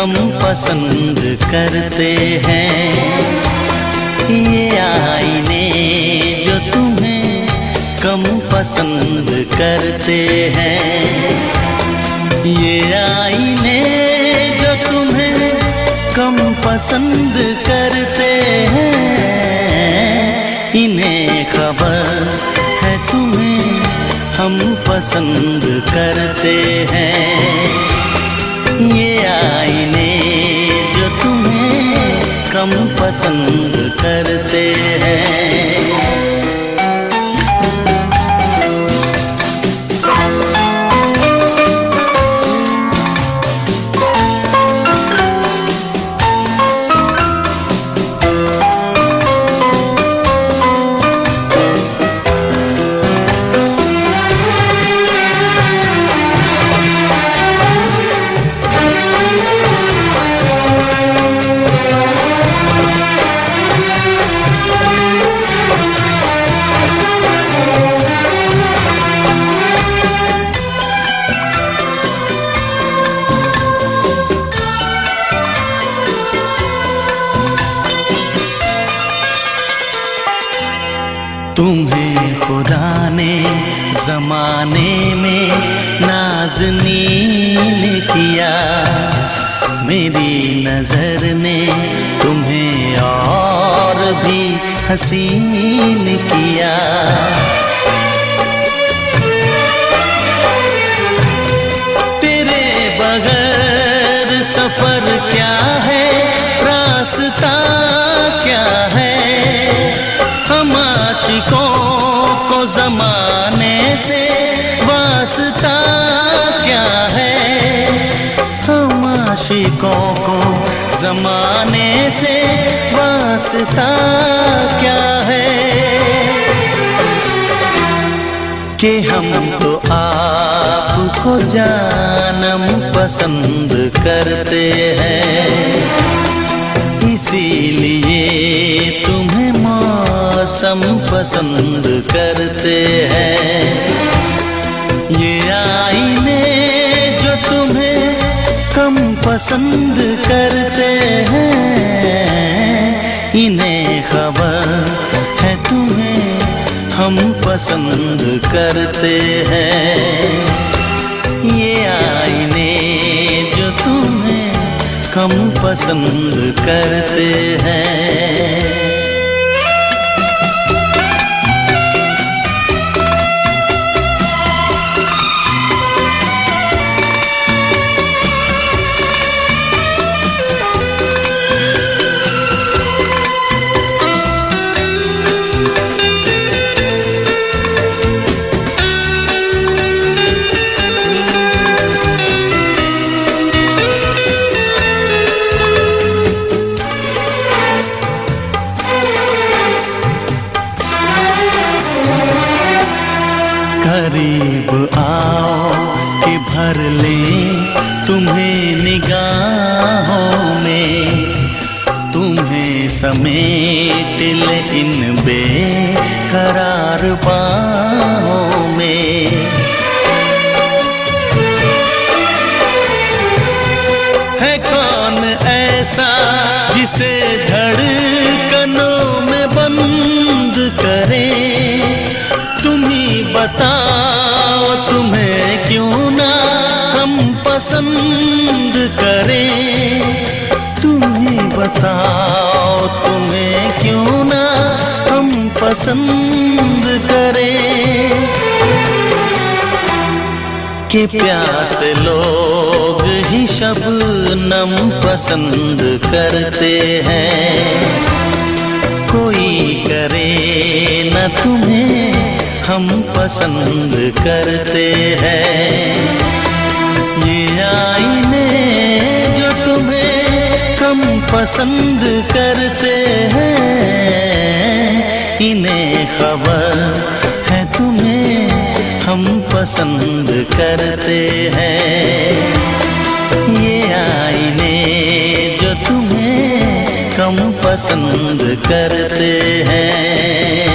कम पसंद करते हैं। ये आईने जो तुम्हें कम पसंद करते हैं, ये आईने जो तुम्हें कम पसंद करते हैं, इन्हें खबर है तुम्हें हम पसंद करते हैं। ये आईने जो तुम्हें कम पसंद करते हैं। तुम्हें खुदा ने ज़माने में नाज़नीन किया, मेरी नज़र ने तुम्हें और भी हसीन किया। तेरे बगैर सफ़र क्या है, रास्ता क्या है, हम आशिकों को ज़माने से वास्ता क्या है, हम आशिकों को ज़माने से वास्ता क्या है, कि हम तो आपको जानम पसंद करते हैं, इसीलिए तुम्हें मौसम पसंद करते हैं। ये आईने जो तुम्हें कम पसंद करते हैं, इन्हें खबर है तुम्हें हम पसंद करते हैं। ये आईने जो तुम्हें कम पसंद करते हैं। करीब आओ कि भर ले तुम्हें निगाहों में, तुम्हें समेट ले इन बेकरार बाहों में। है कौन ऐसा जिसे धड़कनों में बंद करे, बताओ तुम्हें क्यों ना हम पसंद करें, तुम्हें बताओ तुम्हें क्यों ना हम पसंद करें, कि प्यासे लोग ही शबनम पसंद करते हैं, कोई करे न तुम्हें हम पसंद करते हैं। ये आईने जो तुम्हें कम पसंद करते हैं, इन्हें खबर है तुम्हें हम पसंद करते हैं। ये आईने जो तुम्हें कम पसंद करते हैं।